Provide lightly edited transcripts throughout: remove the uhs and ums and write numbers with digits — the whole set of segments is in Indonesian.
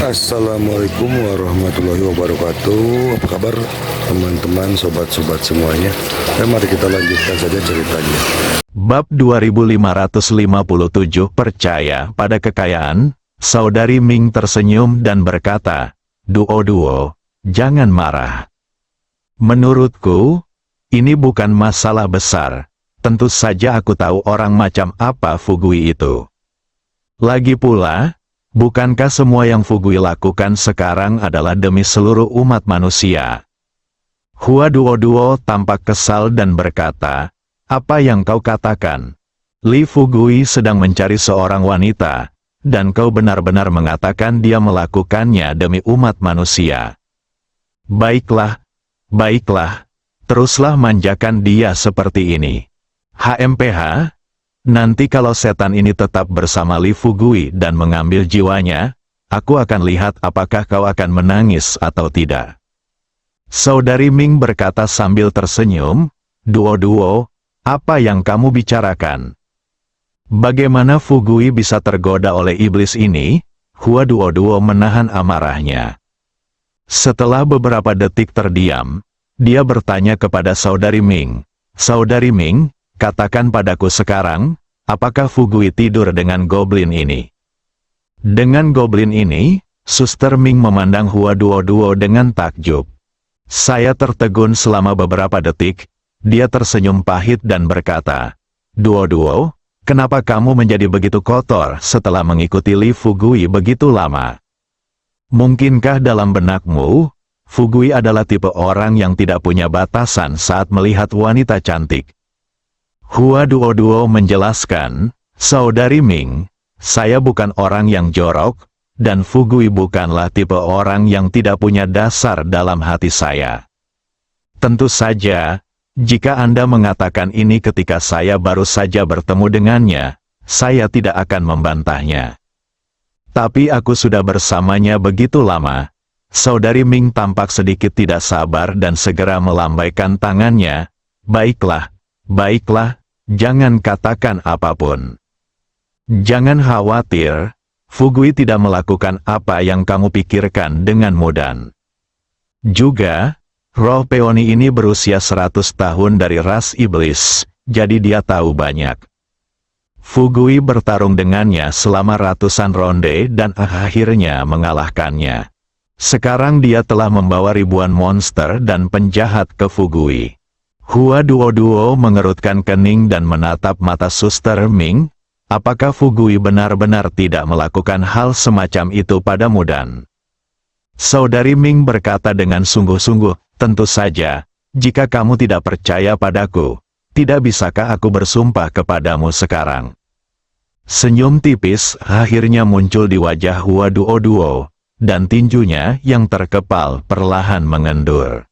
Assalamualaikum warahmatullahi wabarakatuh. Apa kabar teman-teman, sobat-sobat semuanya? Mari kita lanjutkan saja ceritanya. Bab 2557 Percaya pada kekayaan. Saudari Ming tersenyum dan berkata, "Duo-duo, jangan marah. Menurutku, ini bukan masalah besar. Tentu saja aku tahu orang macam apa Fugui itu. Lagi pula, bukankah semua yang Fugui lakukan sekarang adalah demi seluruh umat manusia?" Hua Duo-duo tampak kesal dan berkata, "Apa yang kau katakan? Li Fugui sedang mencari seorang wanita, dan kau benar-benar mengatakan dia melakukannya demi umat manusia. Baiklah, baiklah, teruslah manjakan dia seperti ini. HMPH, nanti kalau setan ini tetap bersama Li Fugui dan mengambil jiwanya, aku akan lihat apakah kau akan menangis atau tidak." Saudari Ming berkata sambil tersenyum, "Duo-duo, apa yang kamu bicarakan? Bagaimana Fugui bisa tergoda oleh iblis ini?" Hua Duo-duo menahan amarahnya. Setelah beberapa detik terdiam, dia bertanya kepada Saudari Ming, "Saudari Ming, katakan padaku sekarang, apakah Fugui tidur dengan goblin ini?" Dengan goblin ini, Suster Ming memandang Hua Duo-duo dengan takjub. Saya tertegun selama beberapa detik. Dia tersenyum pahit dan berkata, "Duo-duo, kenapa kamu menjadi begitu kotor setelah mengikuti Li Fugui begitu lama? Mungkinkah dalam benakmu, Fugui adalah tipe orang yang tidak punya batasan saat melihat wanita cantik?" Hua Duo-duo menjelaskan, "Saudari Ming, saya bukan orang yang jorok, dan Fugui bukanlah tipe orang yang tidak punya dasar dalam hati saya. Tentu saja, jika Anda mengatakan ini ketika saya baru saja bertemu dengannya, saya tidak akan membantahnya. Tapi aku sudah bersamanya begitu lama." Saudari Ming tampak sedikit tidak sabar dan segera melambaikan tangannya. "Baiklah, baiklah, jangan katakan apapun. Jangan khawatir, Fugui tidak melakukan apa yang kamu pikirkan dengan mudah. Juga, roh peoni ini berusia 100 tahun dari ras iblis, jadi dia tahu banyak. Fugui bertarung dengannya selama ratusan ronde dan akhirnya mengalahkannya. Sekarang dia telah membawa ribuan monster dan penjahat ke Fugui." Hua Duo-duo mengerutkan kening dan menatap mata Suster Ming. Apakah Fugui benar-benar tidak melakukan hal semacam itu pada Mudan? Saudari Ming berkata dengan sungguh-sungguh, "Tentu saja, jika kamu tidak percaya padaku, tidak bisakah aku bersumpah kepadamu sekarang?" Senyum tipis akhirnya muncul di wajah Hua Duo-duo, dan tinjunya yang terkepal perlahan mengendur.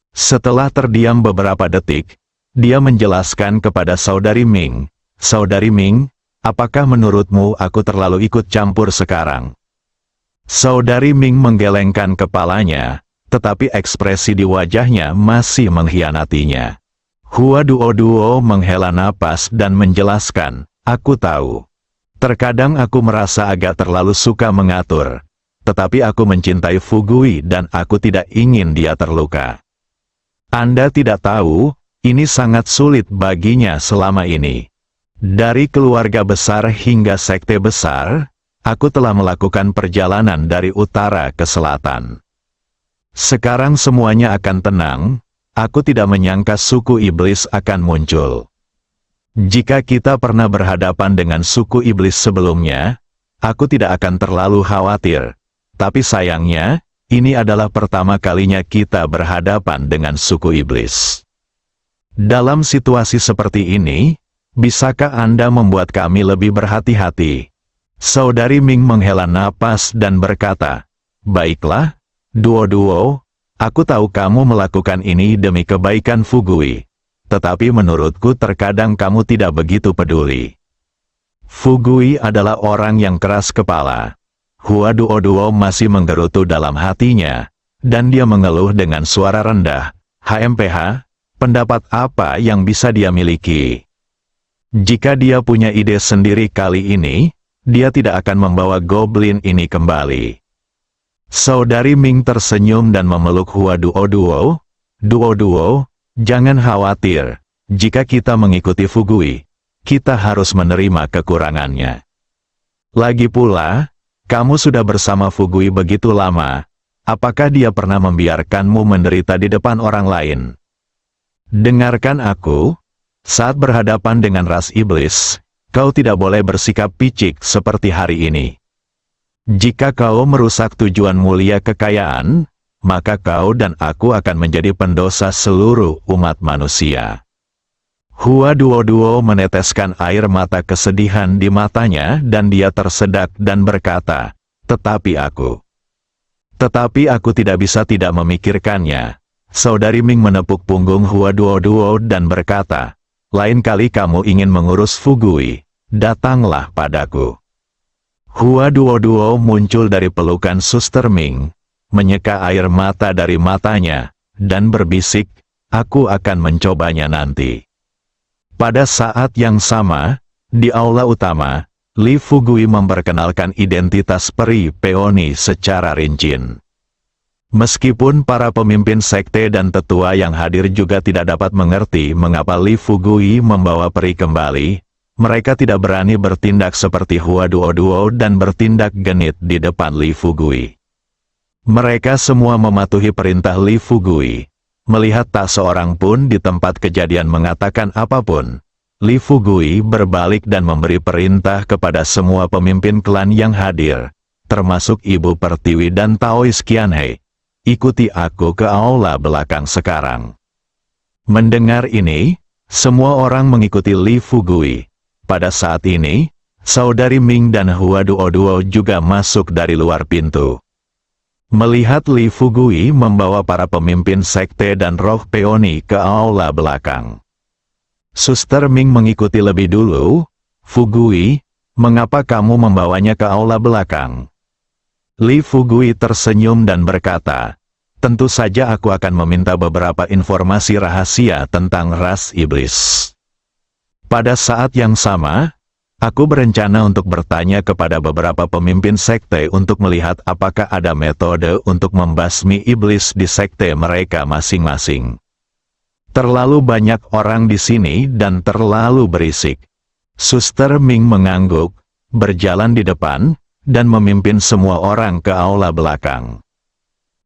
Setelah terdiam beberapa detik, dia menjelaskan kepada Saudari Ming, "Saudari Ming, apakah menurutmu aku terlalu ikut campur sekarang?" Saudari Ming menggelengkan kepalanya, tetapi ekspresi di wajahnya masih mengkhianatinya. Hua Duo-duo menghela napas dan menjelaskan, "Aku tahu. Terkadang aku merasa agak terlalu suka mengatur, tetapi aku mencintai Fugui dan aku tidak ingin dia terluka. Anda tidak tahu, ini sangat sulit baginya selama ini. Dari keluarga besar hingga sekte besar, aku telah melakukan perjalanan dari utara ke selatan. Sekarang semuanya akan tenang, aku tidak menyangka suku iblis akan muncul. Jika kita pernah berhadapan dengan suku iblis sebelumnya, aku tidak akan terlalu khawatir. Tapi sayangnya, ini adalah pertama kalinya kita berhadapan dengan suku iblis. Dalam situasi seperti ini, bisakah Anda membuat kami lebih berhati-hati?" Saudari Ming menghela napas dan berkata, "Baiklah, Duo-duo, aku tahu kamu melakukan ini demi kebaikan Fugui. Tetapi menurutku terkadang kamu tidak begitu peduli. Fugui adalah orang yang keras kepala." Hua Duo-duo masih menggerutu dalam hatinya, dan dia mengeluh dengan suara rendah, "HMPH, pendapat apa yang bisa dia miliki? Jika dia punya ide sendiri kali ini, dia tidak akan membawa goblin ini kembali. Saudari Ming tersenyum dan memeluk Hua Duo Duo. Duo Duo, jangan khawatir. Jika kita mengikuti Fugui, kita harus menerima kekurangannya. Lagi pula, kamu sudah bersama Fugui begitu lama. Apakah dia pernah membiarkanmu menderita di depan orang lain? Dengarkan aku. Saat berhadapan dengan ras iblis, kau tidak boleh bersikap picik seperti hari ini. Jika kau merusak tujuan mulia kekayaan, maka kau dan aku akan menjadi pendosa seluruh umat manusia. Hua Duo Duo meneteskan air mata kesedihan di matanya dan dia tersedak dan berkata, Tetapi aku tidak bisa tidak memikirkannya. Saudari Ming menepuk punggung Hua Duo Duo dan berkata, Lain kali kamu ingin mengurus Fugui, datanglah padaku. Hua Duo Duo muncul dari pelukan Suster Ming, menyeka air mata dari matanya, dan berbisik, Aku akan mencobanya nanti. Pada saat yang sama, di aula utama, Li Fugui memperkenalkan identitas peri peoni secara rinci. Meskipun para pemimpin sekte dan tetua yang hadir juga tidak dapat mengerti mengapa Li Fugui membawa peri kembali, mereka tidak berani bertindak seperti Hua Duo Duo dan bertindak genit di depan Li Fugui. Mereka semua mematuhi perintah Li Fugui. Melihat tak seorang pun di tempat kejadian mengatakan apapun, Li Fugui berbalik dan memberi perintah kepada semua pemimpin klan yang hadir, termasuk Ibu Pertiwi dan Taois Qianhe. Ikuti aku ke aula belakang sekarang. Mendengar ini, semua orang mengikuti Li Fugui. Pada saat ini, Saudari Ming dan Hua Duo Duo juga masuk dari luar pintu. Melihat Li Fugui membawa para pemimpin sekte dan roh peoni ke aula belakang. Suster Ming mengikuti lebih dulu. Fugui, mengapa kamu membawanya ke aula belakang? Li Fugui tersenyum dan berkata, Tentu saja aku akan meminta beberapa informasi rahasia tentang ras iblis. Pada saat yang sama, aku berencana untuk bertanya kepada beberapa pemimpin sekte untuk melihat apakah ada metode untuk membasmi iblis di sekte mereka masing-masing. Terlalu banyak orang di sini dan terlalu berisik. Suster Ming mengangguk, berjalan di depan, dan memimpin semua orang ke aula belakang.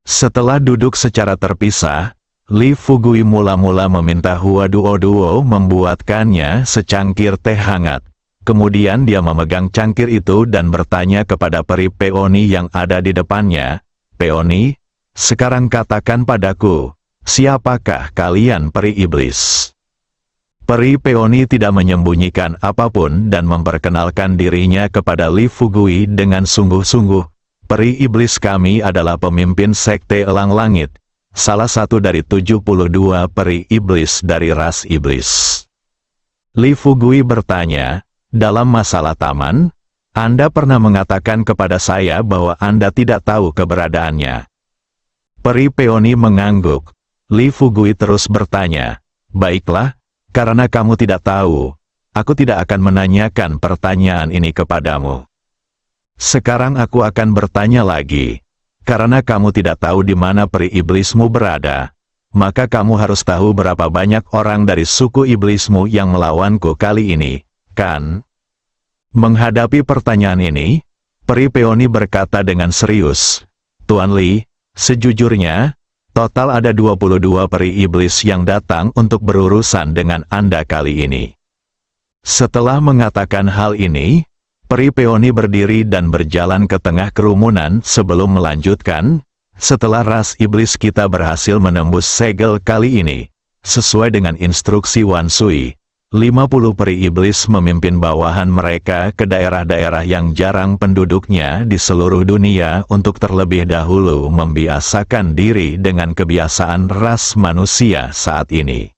Setelah duduk secara terpisah, Li Fugui mula-mula meminta Hua Duo Duo membuatkannya secangkir teh hangat. Kemudian dia memegang cangkir itu dan bertanya kepada peri peoni yang ada di depannya, Peoni, sekarang katakan padaku, siapakah kalian peri iblis? Peri peoni tidak menyembunyikan apapun dan memperkenalkan dirinya kepada Li Fugui dengan sungguh-sungguh. Peri iblis kami adalah pemimpin sekte Elang Langit, salah satu dari 72 peri iblis dari ras iblis. Li Fugui bertanya, dalam masalah taman, Anda pernah mengatakan kepada saya bahwa Anda tidak tahu keberadaannya. Peri peoni mengangguk. Li Fugui terus bertanya, Baiklah, karena kamu tidak tahu, aku tidak akan menanyakan pertanyaan ini kepadamu. Sekarang aku akan bertanya lagi. Karena kamu tidak tahu di mana peri iblismu berada, maka kamu harus tahu berapa banyak orang dari suku iblismu yang melawanku kali ini. Kan? Menghadapi pertanyaan ini, peri peoni berkata dengan serius, Tuan Li, sejujurnya, total ada 22 peri iblis yang datang untuk berurusan dengan Anda kali ini. Setelah mengatakan hal ini, peri peoni berdiri dan berjalan ke tengah kerumunan sebelum melanjutkan, setelah ras iblis kita berhasil menembus segel kali ini, sesuai dengan instruksi Wan Sui. 50 peri iblis memimpin bawahan mereka ke daerah-daerah yang jarang penduduknya di seluruh dunia untuk terlebih dahulu membiasakan diri dengan kebiasaan ras manusia saat ini.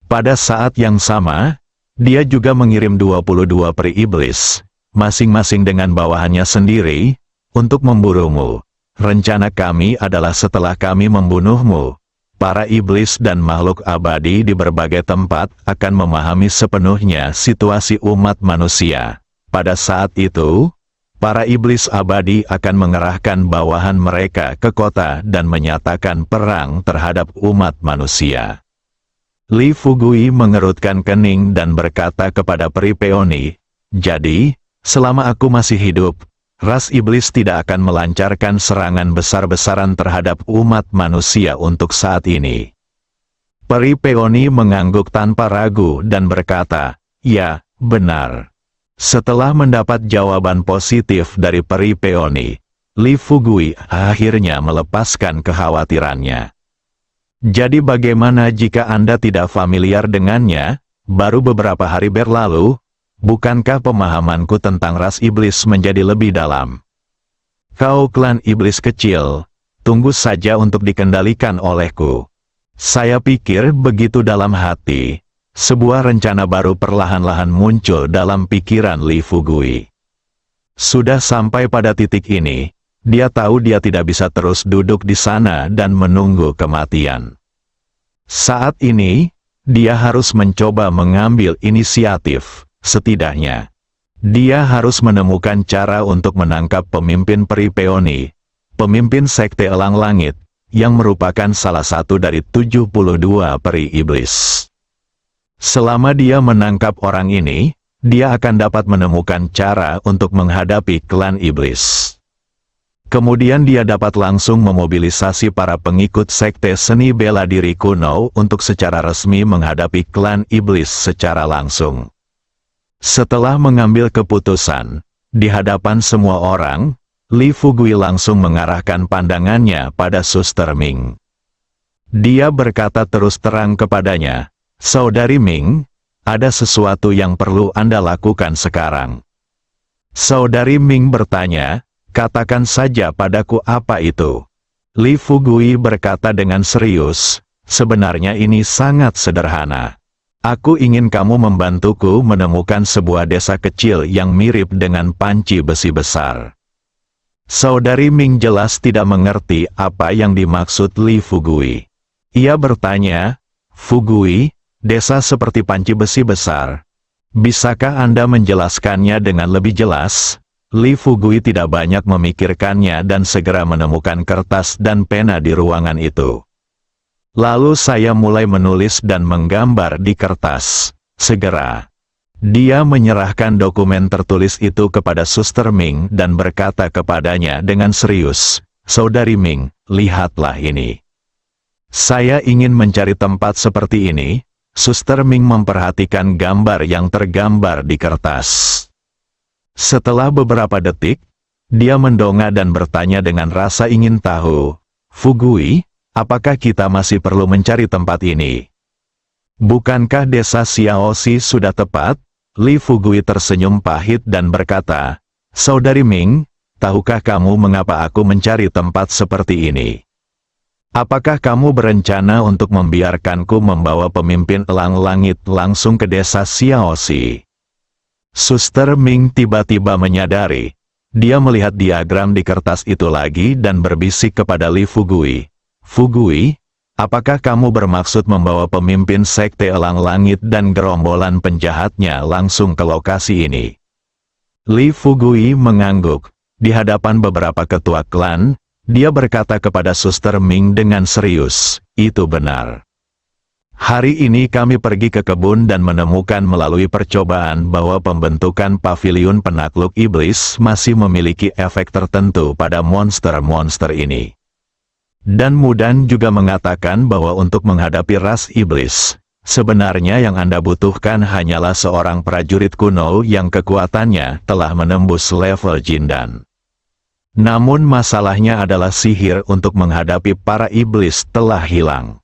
Pada saat yang sama, dia juga mengirim 22 peri iblis, masing-masing dengan bawahannya sendiri, untuk memburumu. Rencana kami adalah setelah kami membunuhmu, para iblis dan makhluk abadi di berbagai tempat akan memahami sepenuhnya situasi umat manusia. Pada saat itu, para iblis abadi akan mengerahkan bawahan mereka ke kota dan menyatakan perang terhadap umat manusia. Li Fugui mengerutkan kening dan berkata kepada peri peoni, "Jadi, selama aku masih hidup, ras iblis tidak akan melancarkan serangan besar-besaran terhadap umat manusia untuk saat ini." Peri peoni mengangguk tanpa ragu dan berkata, "Ya, benar." Setelah mendapat jawaban positif dari peri peoni, Li Fugui akhirnya melepaskan kekhawatirannya. "Jadi bagaimana jika Anda tidak familiar dengannya? Baru beberapa hari berlalu, bukankah pemahamanku tentang ras iblis menjadi lebih dalam? Kau klan iblis kecil, tunggu saja untuk dikendalikan olehku." Saya pikir begitu dalam hati. Sebuah rencana baru perlahan-lahan muncul dalam pikiran Li Fugui. Sudah sampai pada titik ini, dia tahu dia tidak bisa terus duduk di sana dan menunggu kematian. Saat ini, dia harus mencoba mengambil inisiatif, setidaknya. Dia harus menemukan cara untuk menangkap pemimpin peri peoni, pemimpin sekte elang langit, yang merupakan salah satu dari 72 peri iblis. Selama dia menangkap orang ini, dia akan dapat menemukan cara untuk menghadapi klan iblis. Kemudian dia dapat langsung memobilisasi para pengikut sekte seni bela diri kuno untuk secara resmi menghadapi klan iblis secara langsung. Setelah mengambil keputusan, di hadapan semua orang, Li Fugui langsung mengarahkan pandangannya pada Suster Ming. Dia berkata terus terang kepadanya, "Saudari Ming, ada sesuatu yang perlu Anda lakukan sekarang." Saudari Ming bertanya, "Katakan saja padaku apa itu?" Li Fugui berkata dengan serius, "Sebenarnya ini sangat sederhana. Aku ingin kamu membantuku menemukan sebuah desa kecil yang mirip dengan panci besi besar." Saudari Ming jelas tidak mengerti apa yang dimaksud Li Fugui. Ia bertanya, "Fugui, desa seperti panci besi besar. Bisakah Anda menjelaskannya dengan lebih jelas?" Li Fugui tidak banyak memikirkannya dan segera menemukan kertas dan pena di ruangan itu. Lalu saya mulai menulis dan menggambar di kertas. Segera, dia menyerahkan dokumen tertulis itu kepada Suster Ming dan berkata kepadanya dengan serius, "Saudari Ming, lihatlah ini. Saya ingin mencari tempat seperti ini." Suster Ming memperhatikan gambar yang tergambar di kertas. Setelah beberapa detik, dia mendongak dan bertanya dengan rasa ingin tahu, "Fugui, apakah kita masih perlu mencari tempat ini? Bukankah desa Xiaoxi sudah tepat?" Li Fugui tersenyum pahit dan berkata, "Saudari Ming, tahukah kamu mengapa aku mencari tempat seperti ini? Apakah kamu berencana untuk membiarkanku membawa pemimpin elang langit langsung ke desa Xiaoxi?" Suster Ming tiba-tiba menyadari. Dia melihat diagram di kertas itu lagi dan berbisik kepada Li Fugui, "Fugui, apakah kamu bermaksud membawa pemimpin sekte elang langit dan gerombolan penjahatnya langsung ke lokasi ini?" Li Fugui mengangguk. Di hadapan beberapa ketua klan, dia berkata kepada Suster Ming dengan serius, "Itu benar. Hari ini kami pergi ke kebun dan menemukan melalui percobaan bahwa pembentukan paviliun penakluk iblis masih memiliki efek tertentu pada monster-monster ini. Dan Mudan juga mengatakan bahwa untuk menghadapi ras iblis, sebenarnya yang Anda butuhkan hanyalah seorang prajurit kuno yang kekuatannya telah menembus level Jindan. Namun masalahnya adalah sihir untuk menghadapi para iblis telah hilang.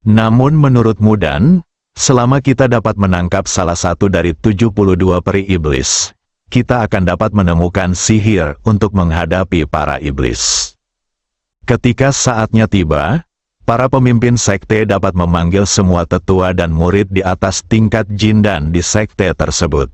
Namun menurut Mudan, selama kita dapat menangkap salah satu dari 72 peri iblis, kita akan dapat menemukan sihir untuk menghadapi para iblis. Ketika saatnya tiba, para pemimpin sekte dapat memanggil semua tetua dan murid di atas tingkat Jindan di sekte tersebut.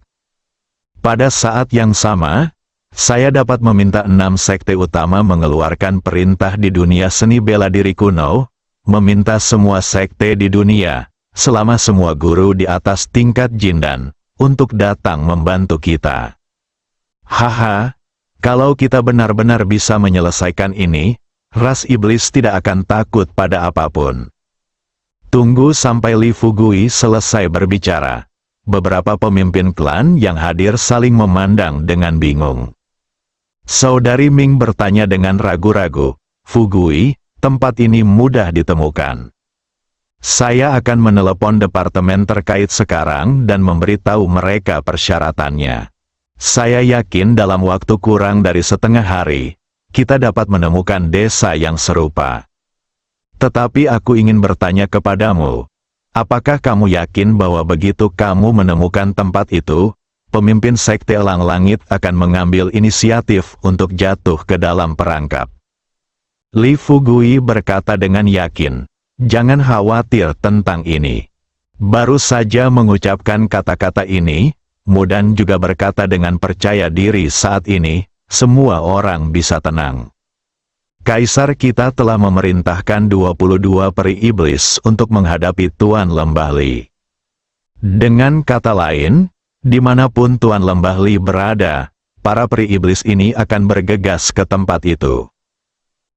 Pada saat yang sama, saya dapat meminta 6 sekte utama mengeluarkan perintah di dunia seni bela diri kuno, meminta semua sekte di dunia, selama semua guru di atas tingkat Jindan, untuk datang membantu kita. Haha, Kalau kita benar-benar bisa menyelesaikan ini, ras iblis tidak akan takut pada apapun. Tunggu sampai Li Fugui selesai berbicara. Beberapa pemimpin klan yang hadir saling memandang dengan bingung. Saudari Ming bertanya dengan ragu-ragu, "Fugui, tempat ini mudah ditemukan. Saya akan menelepon departemen terkait sekarang dan memberitahu mereka persyaratannya. Saya yakin dalam waktu kurang dari setengah hari, kita dapat menemukan desa yang serupa. Tetapi aku ingin bertanya kepadamu, apakah kamu yakin bahwa begitu kamu menemukan tempat itu, pemimpin Sekte Elang Langit akan mengambil inisiatif untuk jatuh ke dalam perangkap?" Li Fugui berkata dengan yakin, "Jangan khawatir tentang ini." Baru saja mengucapkan kata-kata ini, Mudan juga berkata dengan percaya diri, "Saat ini, semua orang bisa tenang. Kaisar kita telah memerintahkan 22 peri iblis untuk menghadapi Tuan Lembah Li. Dengan kata lain, dimanapun Tuan Lembah Li berada, para peri iblis ini akan bergegas ke tempat itu."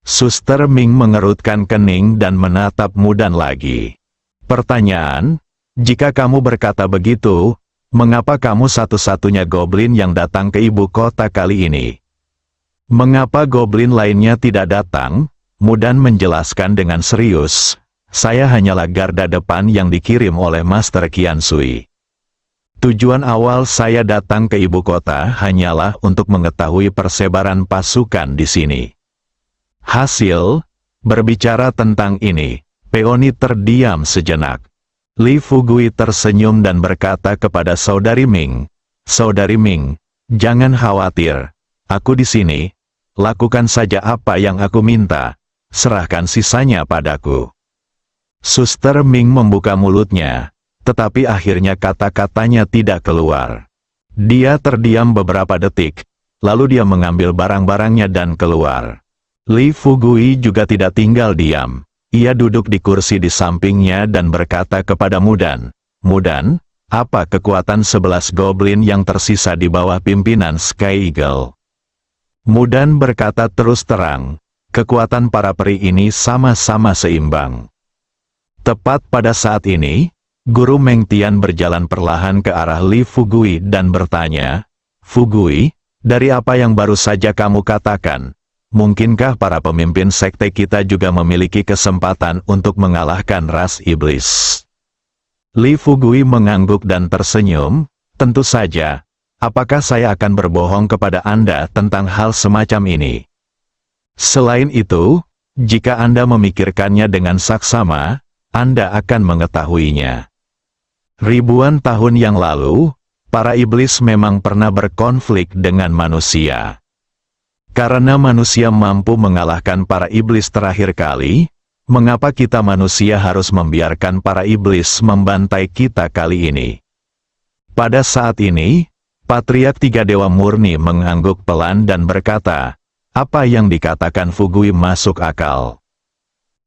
Suster Ming mengerutkan kening dan menatap Mudan lagi. "Pertanyaan, jika kamu berkata begitu, mengapa kamu satu-satunya goblin yang datang ke ibu kota kali ini? Mengapa goblin lainnya tidak datang?" Mudan menjelaskan dengan serius, "Saya hanyalah garda depan yang dikirim oleh Master Qian Sui. Tujuan awal saya datang ke ibu kota hanyalah untuk mengetahui persebaran pasukan di sini." Hasil, berbicara tentang ini, Peony terdiam sejenak. Li Fugui tersenyum dan berkata kepada Saudari Ming, "Saudari Ming, jangan khawatir. Aku di sini. Lakukan saja apa yang aku minta. Serahkan sisanya padaku." Suster Ming membuka mulutnya, tetapi akhirnya kata-katanya tidak keluar. Dia terdiam beberapa detik, lalu dia mengambil barang-barangnya dan keluar. Li Fugui juga tidak tinggal diam. Ia duduk di kursi di sampingnya dan berkata kepada Mudan, "Mudan, apa kekuatan 11 goblin yang tersisa di bawah pimpinan Sky Eagle?" Mudan berkata terus terang, "Kekuatan para peri ini sama-sama seimbang." Tepat pada saat ini, Guru Meng Tian berjalan perlahan ke arah Li Fugui dan bertanya, "Fugui, dari apa yang baru saja kamu katakan, mungkinkah para pemimpin sekte kita juga memiliki kesempatan untuk mengalahkan ras iblis?" Li Fugui mengangguk dan tersenyum, "Tentu saja. Apakah saya akan berbohong kepada Anda tentang hal semacam ini? Selain itu, jika Anda memikirkannya dengan saksama, Anda akan mengetahuinya. Ribuan tahun yang lalu, para iblis memang pernah berkonflik dengan manusia. Karena manusia mampu mengalahkan para iblis terakhir kali, mengapa kita manusia harus membiarkan para iblis membantai kita kali ini?" Pada saat ini, Patriark Tiga Dewa Murni mengangguk pelan dan berkata, "Apa yang dikatakan Fugui masuk akal.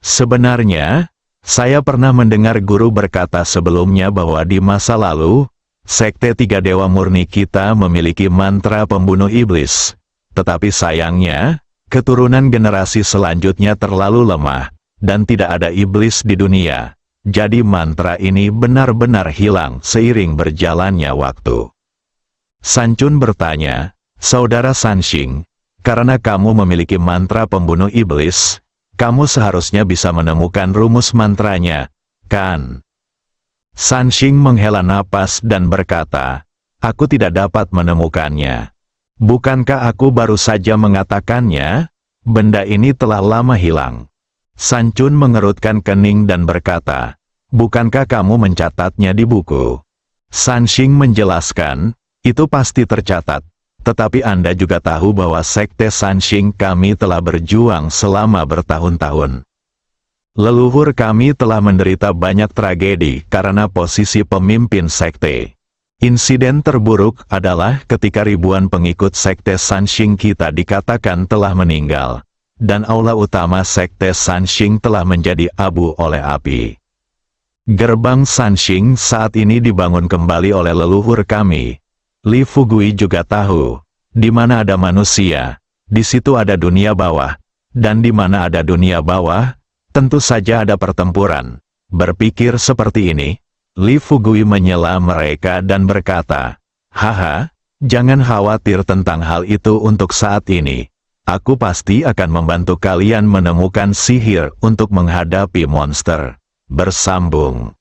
Sebenarnya, saya pernah mendengar guru berkata sebelumnya bahwa di masa lalu, Sekte Tiga Dewa Murni kita memiliki mantra pembunuh iblis. Tetapi sayangnya, keturunan generasi selanjutnya terlalu lemah, dan tidak ada iblis di dunia. Jadi mantra ini benar-benar hilang seiring berjalannya waktu." Sanchun bertanya, "Saudara Sanxing, karena kamu memiliki mantra pembunuh iblis, kamu seharusnya bisa menemukan rumus mantranya, kan?" Sanxing menghela napas dan berkata, "Aku tidak dapat menemukannya. Bukankah aku baru saja mengatakannya? Benda ini telah lama hilang." Sanchun mengerutkan kening dan berkata, "Bukankah kamu mencatatnya di buku?" Sanxing menjelaskan, "Itu pasti tercatat. Tetapi Anda juga tahu bahwa Sekte Sanxing kami telah berjuang selama bertahun-tahun. Leluhur kami telah menderita banyak tragedi karena posisi pemimpin sekte. Insiden terburuk adalah ketika ribuan pengikut Sekte Sanxing kita dikatakan telah meninggal, dan aula utama Sekte Sanxing telah menjadi abu oleh api. Gerbang Sanxing saat ini dibangun kembali oleh leluhur kami." Li Fugui juga tahu, Di mana ada manusia, di situ ada dunia bawah. Dan di mana ada dunia bawah, tentu saja ada pertempuran. Berpikir seperti ini, Li Fugui menyela mereka dan berkata, "Haha, jangan khawatir tentang hal itu untuk saat ini. Aku pasti akan membantu kalian menemukan sihir untuk menghadapi monster." Bersambung.